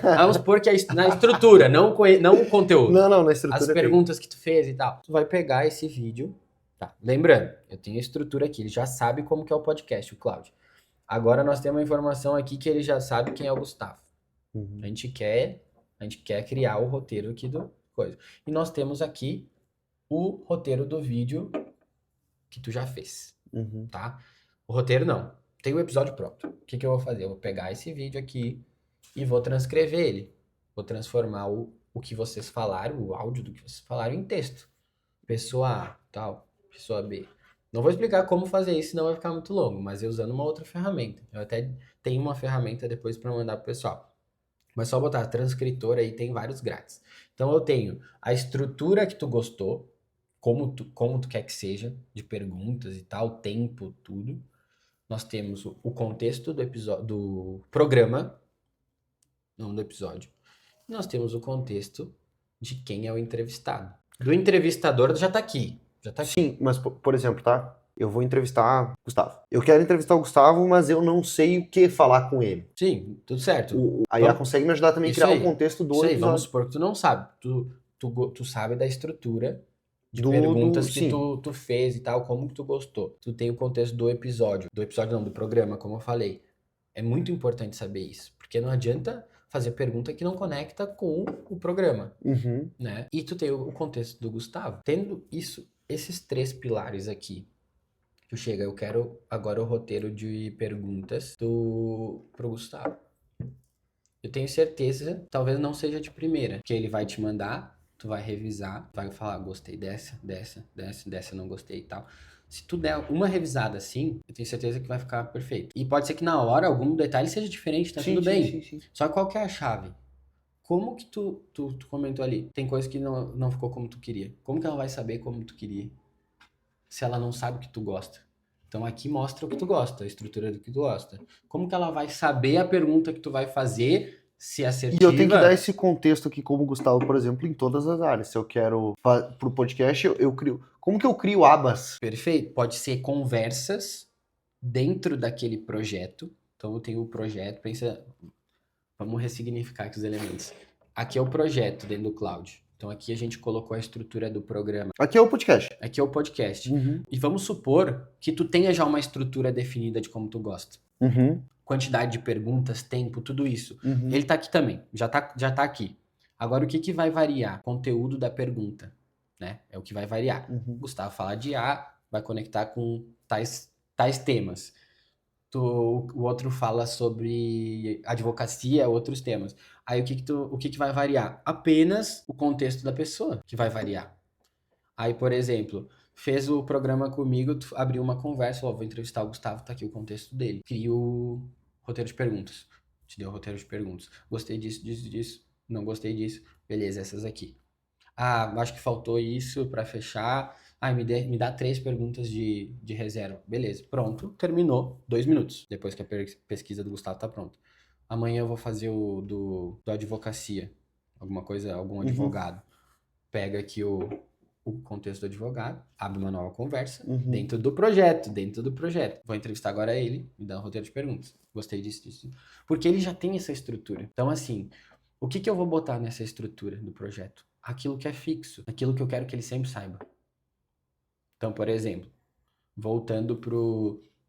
Vamos supor que na estrutura, não o conteúdo. Não, na estrutura As tem. perguntas que tu fez e tal. Tu vai pegar esse vídeo, tá? Lembrando, eu tenho a estrutura aqui, ele já sabe como que é o podcast, o Cláudio. Agora nós temos uma informação aqui que ele já sabe quem é o Gustavo. Uhum. A gente quer criar o roteiro aqui do coisa. E nós temos aqui o roteiro do vídeo que tu já fez, Uhum. tá? O roteiro não. Tem o episódio pronto. O que eu vou fazer? Eu vou pegar esse vídeo aqui e vou transcrever ele. Vou transformar o que vocês falaram, o áudio do que vocês falaram, em texto. Pessoa A, tal. Pessoa B. Não vou explicar como fazer isso, senão vai ficar muito longo, mas eu usando uma outra ferramenta. Eu até tenho uma ferramenta depois para mandar pro pessoal. Mas só botar transcritor aí, tem vários grátis. Então eu tenho a estrutura que tu gostou, como tu quer que seja, de perguntas e tal, tempo, tudo. Nós temos o contexto do episódio, do programa, não do episódio. E nós temos o contexto de quem é o entrevistado. Do entrevistador já tá aqui. Já tá aqui. Sim, mas por exemplo, tá? Eu vou entrevistar o Gustavo. Eu quero entrevistar o Gustavo, mas eu não sei o que falar com ele. Sim, tudo certo. A IA consegue me ajudar também a Isso criar aí. o contexto do Isso aí, episódio. vamos supor que tu não sabe. Tu sabe da estrutura de perguntas que sim. tu fez e tal, como que tu gostou. Tu tem o contexto do episódio. Do episódio não, do programa, como eu falei. É muito importante saber isso. Porque não adianta fazer pergunta que não conecta com o programa, Uhum. né? E tu tem o contexto do Gustavo. Tendo esses 3 pilares aqui, tu chega, eu quero agora o roteiro de perguntas pro Gustavo. Eu tenho certeza, talvez não seja de primeira, que ele vai te mandar, tu vai revisar, vai falar, gostei dessa, não gostei e tal. Se tu der uma revisada assim, eu tenho certeza que vai ficar perfeito. E pode ser que na hora algum detalhe seja diferente, tá tudo bem. Sim. Só que qual que é a chave? Como que tu comentou ali? Tem coisa que não ficou como tu queria. Como que ela vai saber como tu queria? Se ela não sabe o que tu gosta. Então aqui mostra o que tu gosta, a estrutura do que tu gosta. Como que ela vai saber a pergunta que tu vai fazer, se é assertiva? E eu tenho que dar esse contexto aqui, como o Gustavo, por exemplo, em todas as áreas. Se eu quero pro podcast, eu crio. Como que eu crio abas? Perfeito. Pode ser conversas dentro daquele projeto. Então eu tenho o projeto, pensa, vamos ressignificar aqui os elementos. Aqui é o projeto dentro do Cloud. Então aqui a gente colocou a estrutura do programa. Aqui é o podcast. Aqui é o podcast. Uhum. E vamos supor que tu tenha já uma estrutura definida de como tu gosta. Uhum. Quantidade de perguntas, tempo, tudo isso. Uhum. Ele tá aqui também, já tá aqui. Agora, o que vai variar? Conteúdo da pergunta, né? É o que vai variar. Uhum. Gustavo fala de A, vai conectar com tais temas. O outro fala sobre advocacia, outros temas. Aí, o que vai variar? Apenas o contexto da pessoa que vai variar. Aí, por exemplo, fez o programa comigo, tu abriu uma conversa, ó, vou entrevistar o Gustavo, tá aqui o contexto dele. Cria o roteiro de perguntas. Te deu o roteiro de perguntas. Gostei disso, não gostei disso. Beleza, essas aqui. Ah, acho que faltou isso pra fechar. Ah, me dá 3 perguntas de reserva. Beleza, pronto, terminou. 2 minutos, depois que a pesquisa do Gustavo tá pronta. Amanhã eu vou fazer o do advocacia. Alguma coisa, algum advogado. Pega aqui o contexto do advogado, abre uma nova conversa dentro do projeto. Vou entrevistar agora ele, me dá um roteiro de perguntas. Gostei disso. Porque ele já tem essa estrutura. Então, assim, o que eu vou botar nessa estrutura do projeto? Aquilo que é fixo, aquilo que eu quero que ele sempre saiba. Então, por exemplo, voltando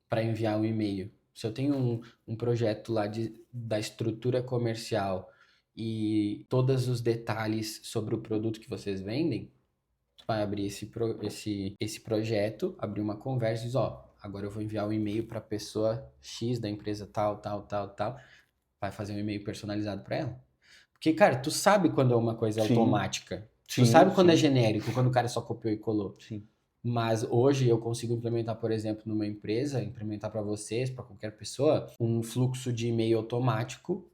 para enviar um e-mail. Se eu tenho um projeto lá da estrutura comercial e todos os detalhes sobre o produto que vocês vendem, vai abrir esse projeto, abrir uma conversa e diz, ó, agora eu vou enviar um e-mail para a pessoa X da empresa tal, vai fazer um e-mail personalizado para ela. Porque, cara, tu sabe quando é uma coisa automática. Tu sabe quando é genérico, quando o cara só copiou e colou. Sim. Mas hoje eu consigo implementar, por exemplo, numa empresa, implementar para vocês, para qualquer pessoa, um fluxo de e-mail automático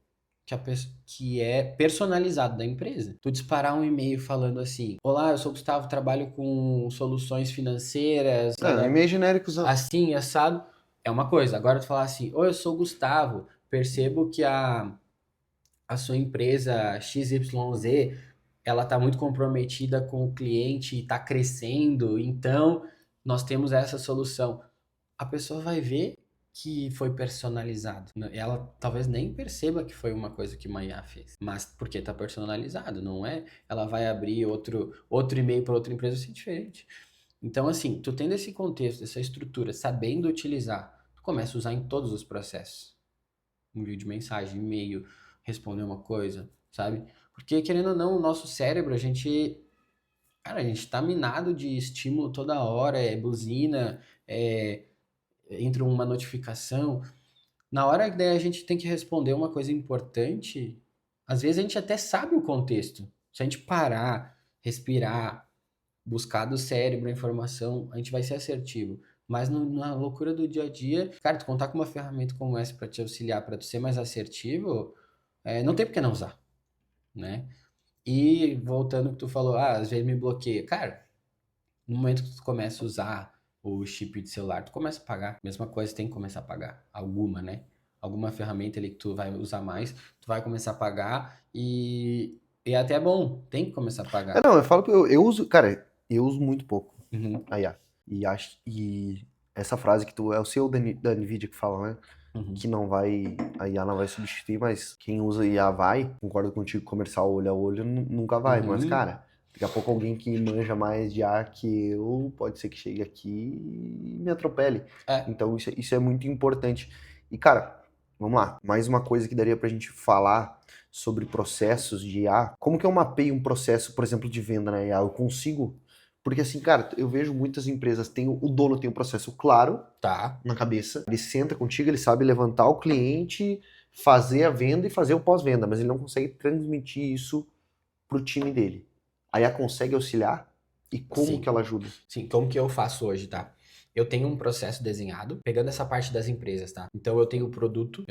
que é personalizado da empresa. Tu disparar um e-mail falando assim: olá, eu sou o Gustavo, trabalho com soluções financeiras, E-mail genéricozão. assim, assado, é uma coisa. Agora tu falar assim: oi, eu sou o Gustavo, percebo que a sua empresa XYZ, ela está muito comprometida com o cliente e está crescendo, então nós temos essa solução. A pessoa vai ver que foi personalizado. Ela talvez nem perceba que foi uma coisa que uma IA fez, mas porque está personalizado, não é? Ela vai abrir outro e-mail para outra empresa assim, diferente. Então, assim, tu tendo esse contexto, essa estrutura, sabendo utilizar, tu começa a usar em todos os processos. Envio de mensagem, e-mail, responder uma coisa, sabe? Porque, querendo ou não, o nosso cérebro, cara, a gente tá minado de estímulo toda hora, é buzina, entra uma notificação. Na hora que daí a gente tem que responder uma coisa importante, às vezes a gente até sabe o contexto. Se a gente parar, respirar, buscar do cérebro a informação, a gente vai ser assertivo. Mas na loucura do dia a dia, cara, tu contar com uma ferramenta como essa para te auxiliar, para tu ser mais assertivo, não tem por que não usar, né? E voltando ao que tu falou, às vezes me bloqueia. Cara, no momento que tu começa a usar o chip de celular, tu começa a pagar. Mesma coisa, tem que começar a pagar. Alguma, né? Alguma ferramenta ali que tu vai usar mais, tu vai começar a pagar e até é bom, tem que começar a pagar. Não, eu falo que eu uso, cara, eu uso muito pouco Uhum, a IA. E essa frase que tu, é o CEO da Nvidia que fala, né? uhum. Que a IA não vai substituir, mas quem usa IA vai, concordo contigo, comercial olho a olho nunca vai. Mas, Uhum. cara, daqui a pouco alguém que manja mais de IA que eu, pode ser que chegue aqui e me atropele. Então isso é muito importante. E, cara, vamos lá, mais uma coisa que daria pra gente falar sobre processos de IA. Como que eu mapeio um processo, por exemplo, de venda na IA? Eu consigo... Porque assim, cara, eu vejo muitas empresas, o dono tem um processo claro, Tá. na cabeça. Ele senta contigo, ele sabe levantar o cliente, fazer a venda e fazer o pós-venda, mas ele não consegue transmitir isso pro time dele. A IA consegue auxiliar? E como Sim. que ela ajuda? Sim, como que eu faço hoje, tá? Eu tenho um processo desenhado, pegando essa parte das empresas, tá? Então eu tenho o produto,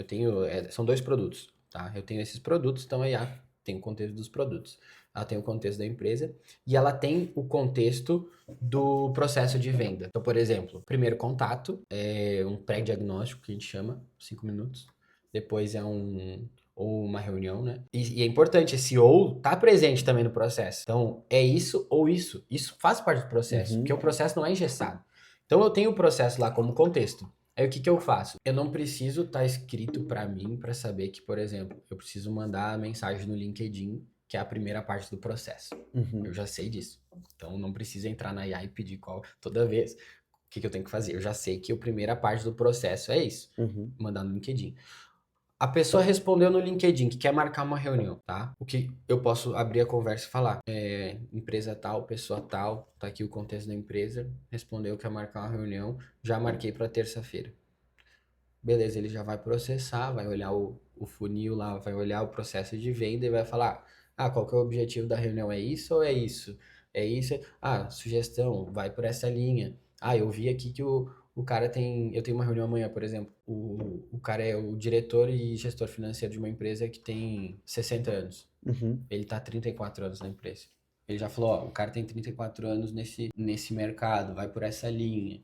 são dois produtos, tá? Eu tenho esses produtos, então a IA tem o contexto dos produtos. Ela tem o contexto da empresa e ela tem o contexto do processo de venda. Então, por exemplo, primeiro contato é um pré-diagnóstico que a gente chama, 5 minutos. Depois ou uma reunião, né? E é importante, esse ou tá presente também no processo. Então, é isso ou isso. Isso faz parte do processo, porque o processo não é engessado. Então, eu tenho o processo lá como contexto. Aí, o que que eu faço? Eu não preciso estar escrito para mim para saber que, por exemplo, eu preciso mandar a mensagem no LinkedIn, que é a primeira parte do processo. Eu já sei disso. Então, não precisa entrar na IA e pedir qual toda vez. O que que eu tenho que fazer? Eu já sei que a primeira parte do processo é isso. Mandar no LinkedIn. A pessoa respondeu no LinkedIn que quer marcar uma reunião, tá? O que eu posso abrir a conversa e falar? Empresa tal, pessoa tal, tá aqui o contexto da empresa, respondeu que quer marcar uma reunião, já marquei para terça-feira. Beleza, ele já vai processar, vai olhar o funil lá, vai olhar o processo de venda e vai falar: qual que é o objetivo da reunião? É isso ou é isso? É isso? Sugestão, vai por essa linha. Eu vi aqui que o cara tem. Eu tenho uma reunião amanhã, por exemplo. O cara é o diretor e gestor financeiro de uma empresa que tem 60 anos. Ele tá há 34 anos na empresa. Ele já falou: o cara tem 34 anos nesse mercado, vai por essa linha.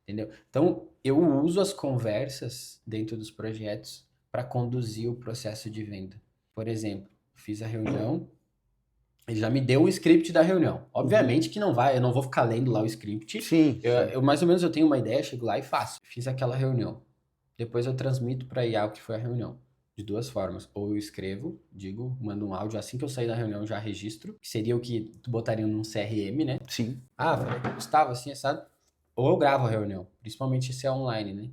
Entendeu? Então, eu uso as conversas dentro dos projetos para conduzir o processo de venda. Por exemplo, fiz a reunião, ele já me deu o script da reunião. Obviamente que não vai, eu não vou ficar lendo lá o script. Sim. Eu mais ou menos eu tenho uma ideia, chego lá e faço. Fiz aquela reunião. Depois eu transmito para a IA o que foi a reunião. De duas formas. Ou eu escrevo, mando um áudio, assim que eu sair da reunião já registro, que seria o que tu botaria num CRM, né? Sim. Falei com o Gustavo, assim, assado. Ou eu gravo a reunião, principalmente se é online, né?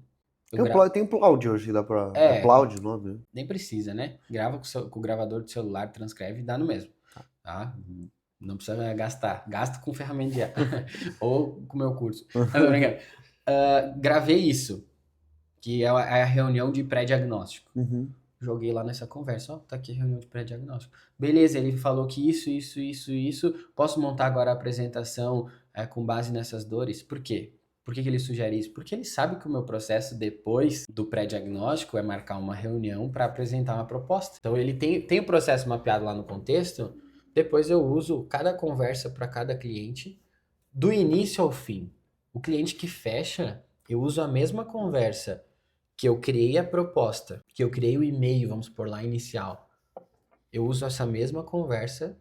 Tem o Cloud hoje, dá pra... É, Cloud o nome, né? nem precisa, né? Grava com o gravador de celular, transcreve e dá no mesmo, tá? Não precisa gastar. Gasta com ferramenta de IA. Ou com o meu curso. Não, tô brincando. Gravei isso, que é a reunião de pré-diagnóstico. Joguei lá nessa conversa, tá aqui a reunião de pré-diagnóstico. Beleza, ele falou que isso. Posso montar agora a apresentação com base nessas dores? Por quê? Por que que ele sugere isso? Porque ele sabe que o meu processo depois do pré-diagnóstico é marcar uma reunião para apresentar uma proposta. Então ele tem o processo mapeado lá no contexto, depois eu uso cada conversa para cada cliente, do início ao fim. O cliente que fecha, eu uso a mesma conversa que eu criei a proposta, que eu criei o e-mail, vamos por lá, inicial. Eu uso essa mesma conversa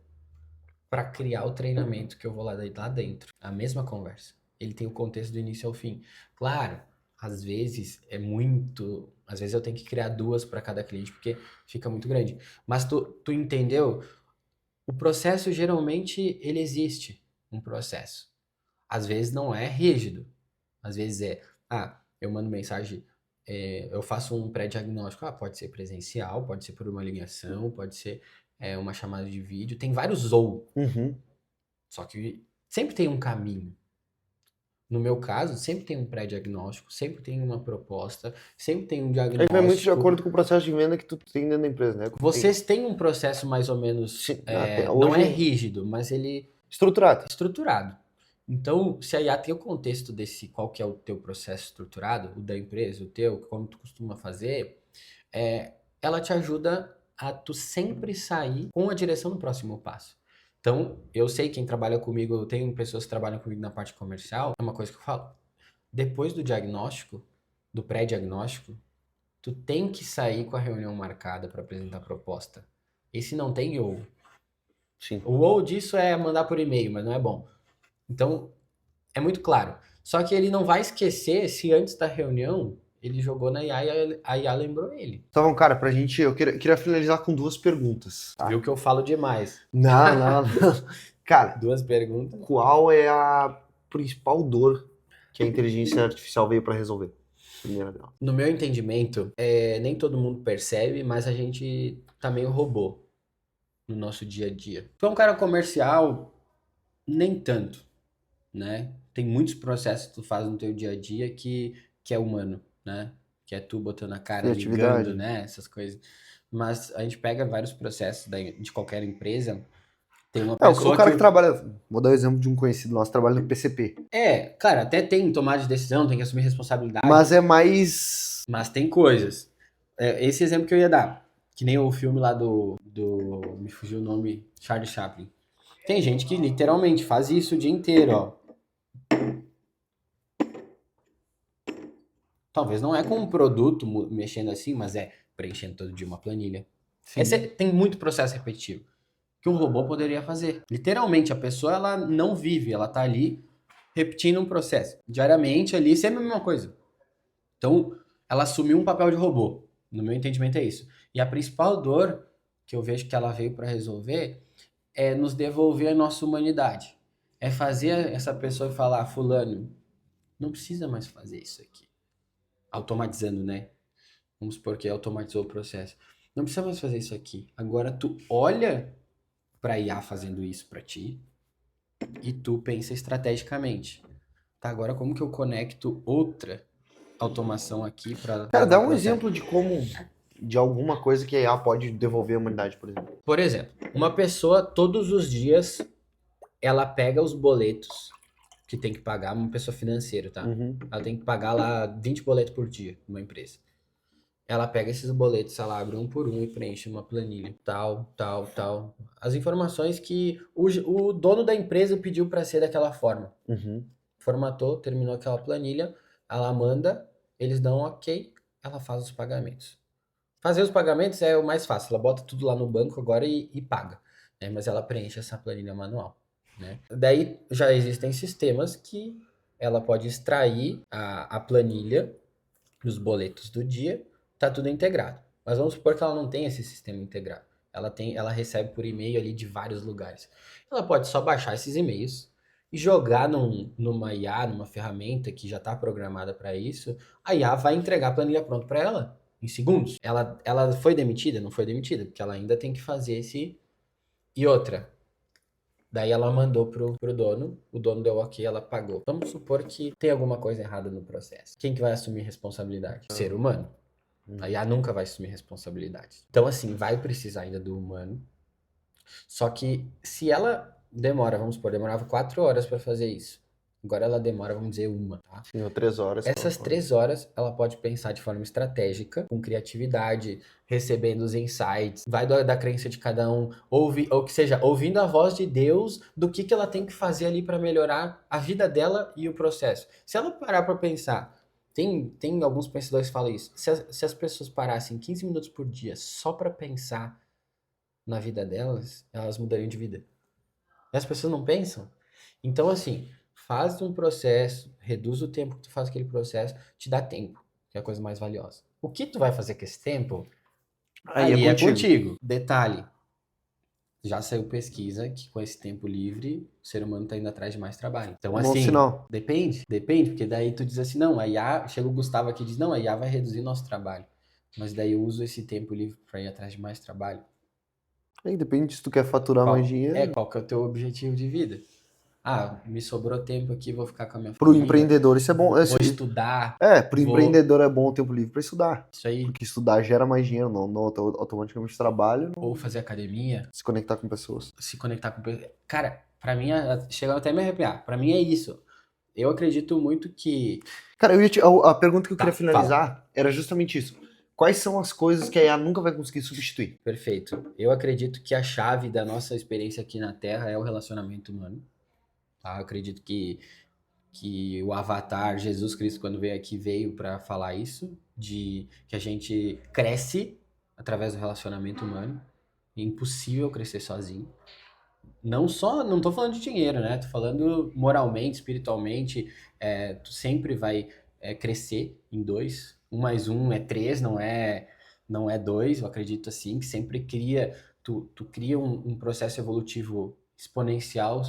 para criar o treinamento que eu vou lá dentro. A mesma conversa. Ele tem o contexto do início ao fim. Claro, às vezes é muito. Às vezes eu tenho que criar duas para cada cliente, porque fica muito grande. Mas tu entendeu? O processo geralmente ele existe, um processo. Às vezes não é rígido. Às vezes eu mando mensagem, eu faço um pré-diagnóstico. Pode ser presencial, pode ser por uma ligação, pode ser uma chamada de vídeo. Tem vários ou. Uhum. Só que sempre tem um caminho. No meu caso, sempre tem um pré-diagnóstico, sempre tem uma proposta, sempre tem um Aí diagnóstico. vai muito de acordo com o processo de venda que tu tem dentro da empresa, né? Vocês têm um processo mais ou menos, Sim, até não é hoje- rígido, mas ele Estruturado. é estruturado. Então, se a IA tem o contexto desse, qual que é o teu processo estruturado, o da empresa, o teu, como tu costuma fazer, ela te ajuda a tu sempre sair com a direção do próximo passo. Então, eu sei quem trabalha comigo, eu tenho pessoas que trabalham comigo na parte comercial, é uma coisa que eu falo. Depois do diagnóstico, do pré-diagnóstico, tu tem que sair com a reunião marcada para apresentar a proposta. E se não tem, ou. Sim. O ou disso é mandar por e-mail, mas não é bom. Então, é muito claro. Só que ele não vai esquecer se antes da reunião ele jogou na IA e a IA lembrou ele. Então, cara, pra gente, eu queria finalizar com duas perguntas. Tá? Viu que eu falo demais. Não. Cara, Duas perguntas. qual é a principal dor que a inteligência artificial veio pra resolver? Primeira dela. No meu entendimento, nem todo mundo percebe, mas a gente tá meio robô no nosso dia a dia. Tu é um cara comercial, nem tanto, né? Tem muitos processos que tu faz no teu dia a dia que é humano, né? Que é tu botando a cara, Criatividade. ligando, né? Essas coisas. Mas a gente pega vários processos de qualquer empresa, tem uma pessoa o cara que trabalha, vou dar o exemplo de um conhecido nosso, trabalha no PCP. Cara, até tem tomada de decisão, tem que assumir responsabilidade. Mas é mais... Mas tem coisas. Esse exemplo que eu ia dar, que nem o filme lá me fugiu o nome, Charlie Chaplin. Tem gente que literalmente faz isso o dia inteiro, ó. Talvez não é com um produto mexendo assim, mas é preenchendo todo dia uma planilha. Tem muito processo repetitivo que um robô poderia fazer. Literalmente, a pessoa ela não vive, ela tá ali repetindo um processo. Diariamente ali, sempre a mesma coisa. Então, ela assumiu um papel de robô. No meu entendimento é isso. E a principal dor que eu vejo que ela veio para resolver é nos devolver a nossa humanidade. É fazer essa pessoa falar, fulano, não precisa mais fazer isso aqui. Automatizando, né? Vamos supor que automatizou o processo. Não precisa mais fazer isso aqui. Agora tu olha para IA fazendo isso para ti e tu pensa estrategicamente. Tá, agora como que eu conecto outra automação aqui para... Cara, dá um exemplo de como, de alguma coisa que a IA pode devolver a humanidade, por exemplo. Por exemplo, uma pessoa todos os dias ela pega os boletos que tem que pagar, uma pessoa financeira, tá? Uhum. Ela tem que pagar lá 20 boletos por dia numa empresa. Ela pega esses boletos, ela abre um por um e preenche uma planilha. Tal. As informações que o dono da empresa pediu para ser daquela forma. Uhum. Formatou, terminou aquela planilha, ela manda, eles dão ok, ela faz os pagamentos. Fazer os pagamentos é o mais fácil, ela bota tudo lá no banco agora e paga, né? Mas ela preenche essa planilha manual, né? Daí já existem sistemas que ela pode extrair a planilha dos boletos do dia, tá tudo integrado. Mas vamos supor que ela não tem esse sistema integrado. Ela recebe por e-mail ali de vários lugares. Ela pode só baixar esses e-mails e jogar numa IA, numa ferramenta que já está programada para isso. A IA vai entregar a planilha pronta para ela em segundos. Ela foi demitida? Não foi demitida, porque ela ainda tem que fazer esse... E outra, daí ela mandou pro dono, o dono deu ok, ela pagou. Vamos supor que tem alguma coisa errada no processo. Quem que vai assumir responsabilidade? O ser humano. A IA nunca vai assumir responsabilidade. Então, assim, vai precisar ainda do humano. Só que se ela demora, vamos supor, demorava 4 horas para fazer isso. Agora ela demora, vamos dizer, uma, tá? Sim, 3 horas. Essas 3 horas, ela pode pensar de forma estratégica, com criatividade, recebendo os insights, vai da crença de cada um, ou que seja, ouvindo a voz de Deus do que ela tem que fazer ali para melhorar a vida dela e o processo. Se ela parar para pensar, tem alguns pensadores que falam isso, se as pessoas parassem 15 minutos por dia só para pensar na vida delas, elas mudariam de vida. E as pessoas não pensam. Então, assim, faz um processo, reduz o tempo que tu faz aquele processo, te dá tempo, que é a coisa mais valiosa. O que tu vai fazer com esse tempo, Aí é contigo. Detalhe, já saiu pesquisa que com esse tempo livre, o ser humano tá indo atrás de mais trabalho. Então, Bom assim, sinal. depende, porque daí tu diz assim, não, a IA, chega o Gustavo aqui e diz, não, a IA vai reduzir nosso trabalho. Mas daí eu uso esse tempo livre para ir atrás de mais trabalho. Aí depende se tu quer faturar mais dinheiro. Qual que é o teu objetivo de vida? Ah, me sobrou tempo aqui, vou ficar com a minha Pro família, empreendedor isso é bom. vou estudar, Pro vou... empreendedor é bom o tempo livre pra estudar. Isso aí, Porque estudar gera mais dinheiro, não automaticamente trabalho, ou não fazer academia, se conectar com pessoas. se conectar com... Cara, pra mim, chega até a me arrepiar, pra mim é isso. Eu acredito muito que... Cara, a pergunta que eu queria Tá, finalizar era justamente isso. Quais são as coisas que a IA nunca vai conseguir substituir? Perfeito. Eu acredito que a chave da nossa experiência aqui na Terra é o relacionamento humano. Tá? Eu acredito que o Avatar, Jesus Cristo, quando veio aqui, veio para falar isso, de que a gente cresce através do relacionamento humano. É impossível crescer sozinho. Não tô falando de dinheiro, né? Tô falando moralmente, espiritualmente. Tu sempre vai crescer em dois. 1 mais 1 é 3, não é 2. Eu acredito assim, que sempre tu cria um processo evolutivo exponencial.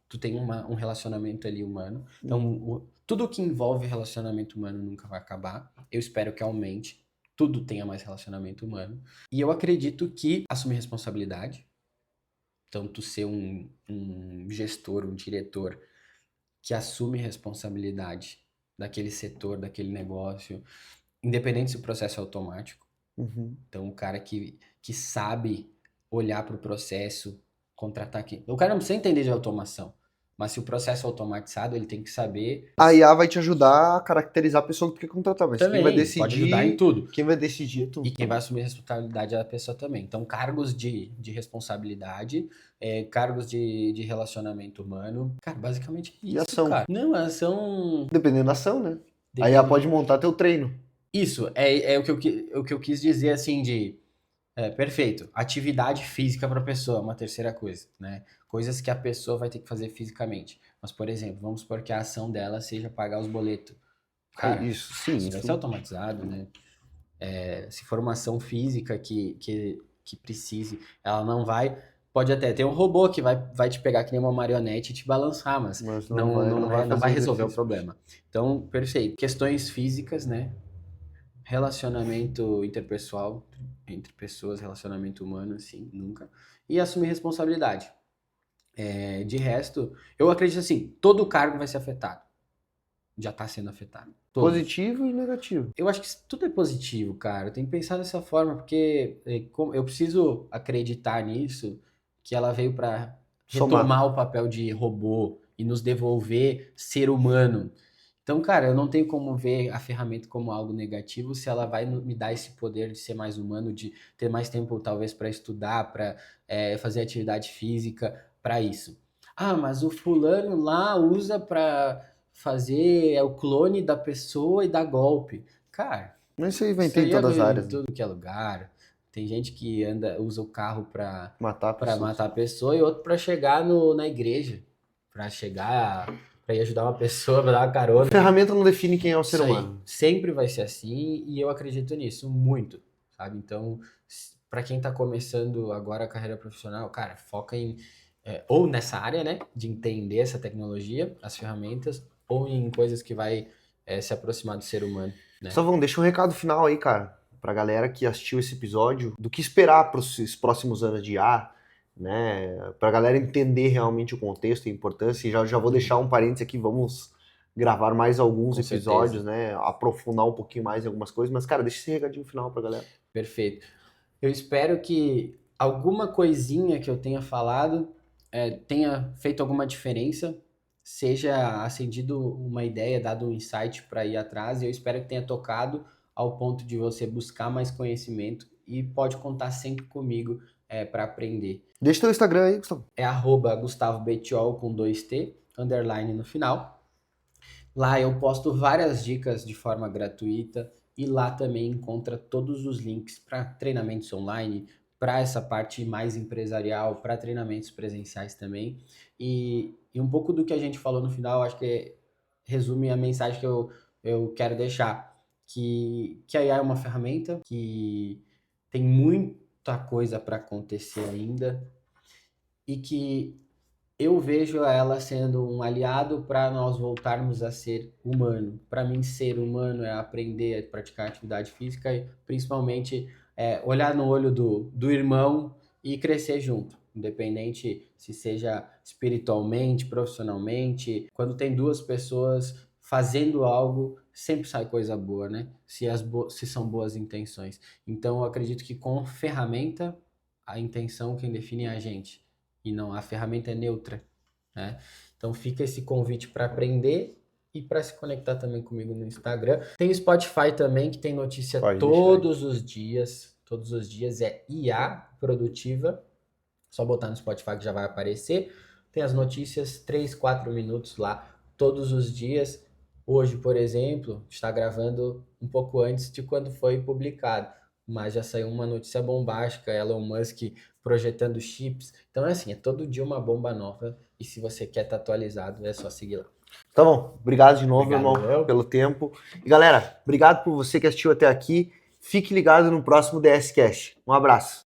Tu tem um relacionamento ali humano. Então, tudo que envolve relacionamento humano nunca vai acabar. Eu espero que aumente. Tudo tenha mais relacionamento humano. E eu acredito que assumir responsabilidade. Então, tu ser um gestor, um diretor que assume responsabilidade daquele setor, daquele negócio, independente se o processo é automático. Uhum. Então, o cara que sabe olhar para o processo, contratar aqui. O cara não precisa entender de automação, mas se o processo é automatizado, ele tem que saber. A IA vai te ajudar a caracterizar a pessoa que tu quer contratar, mas Também, quem vai decidir, pode ajudar em tudo. Quem vai decidir é tu. E quem vai assumir a responsabilidade é a pessoa também. Então, cargos de responsabilidade, cargos de relacionamento humano. Cara, basicamente é E isso, ação. cara. Não, ação... Dependendo da ação, né? A Depende... IA pode montar teu treino. Isso, é o que eu quis dizer, assim, perfeito. Atividade física para a pessoa, uma terceira coisa, né? Coisas que a pessoa vai ter que fazer fisicamente. Mas, por exemplo, vamos supor que a ação dela seja pagar os boletos. Cara, Isso, sim. isso vai ser automatizado, né? Se for uma ação física que precise, ela não vai. Pode até ter um robô que vai te pegar que nem uma marionete e te balançar, mas não vai resolver o problema. Então, perfeito. Questões físicas, né? Relacionamento interpessoal, entre pessoas, relacionamento humano, assim, nunca. E assumir responsabilidade. De resto, eu acredito assim, todo cargo vai ser afetado. Já está sendo afetado. Todos. Positivo e negativo. Eu acho que tudo é positivo, cara. Eu tenho que pensar dessa forma, porque eu preciso acreditar nisso, que ela veio para retomar o papel de robô e nos devolver ser humano. Então, cara, eu não tenho como ver a ferramenta como algo negativo se ela vai me dar esse poder de ser mais humano, de ter mais tempo, talvez, para estudar, para fazer atividade física, para isso. Ah, mas o fulano lá usa para fazer o clone da pessoa e dar golpe. Cara, mas isso aí vai ter em todas as áreas. Em tudo que é lugar. Tem gente que usa o carro para matar a pessoa e outro para chegar na igreja. Para ir ajudar uma pessoa, para dar uma carona. A ferramenta não define quem é o ser humano. Sempre vai ser assim e eu acredito nisso muito, sabe? Então, para quem tá começando agora a carreira profissional, cara, foca em ou nessa área, né, de entender essa tecnologia, as ferramentas, ou em coisas que vai se aproximar do ser humano, né? Gustavão, deixa um recado final aí, cara, pra galera que assistiu esse episódio, do que esperar pros próximos anos de IA, né, pra galera entender realmente o contexto e a importância, e já vou deixar um parênteses aqui, vamos gravar mais alguns episódios, né, aprofundar um pouquinho mais em algumas coisas, mas, cara, deixa esse recadinho final pra galera. Perfeito. Eu espero que alguma coisinha que eu tenha falado tenha feito alguma diferença seja acendido uma ideia, dado um insight para ir atrás, e eu espero que tenha tocado ao ponto de você buscar mais conhecimento e pode contar sempre comigo para aprender. Deixa teu Instagram aí, Gustavo. É @GustavoBetiol com 2T, underline no final. Lá eu posto várias dicas de forma gratuita e lá também encontra todos os links para treinamentos online, para essa parte mais empresarial, para treinamentos presenciais também. E um pouco do que a gente falou no final, acho que resume a mensagem que eu quero deixar, que a IA é uma ferramenta que tem muita coisa para acontecer ainda e que eu vejo ela sendo um aliado para nós voltarmos a ser humano. Para mim, ser humano é aprender a praticar atividade física e principalmente olhar no olho do irmão e crescer junto, independente se seja espiritualmente, profissionalmente. Quando tem duas pessoas fazendo algo, sempre sai coisa boa, né? Se são boas intenções. Então, eu acredito que com ferramenta, a intenção quem define é a gente e não, a ferramenta é neutra, né? Então fica esse convite para aprender e para se conectar também comigo no Instagram. Tem o Spotify também, que tem notícia todos os dias é IA produtiva. Só botar no Spotify que já vai aparecer. Tem as notícias 3, 4 minutos lá todos os dias. Hoje, por exemplo, está gravando um pouco antes de quando foi publicado, mas já saiu uma notícia bombástica, Elon Musk projetando chips. Então é assim, é todo dia uma bomba nova e se você quer estar atualizado, é só seguir lá. Tá bom, obrigado de novo, Obrigado, irmão, pelo tempo. E galera, obrigado por você que assistiu até aqui. Fique ligado no próximo DS Cast. Um abraço.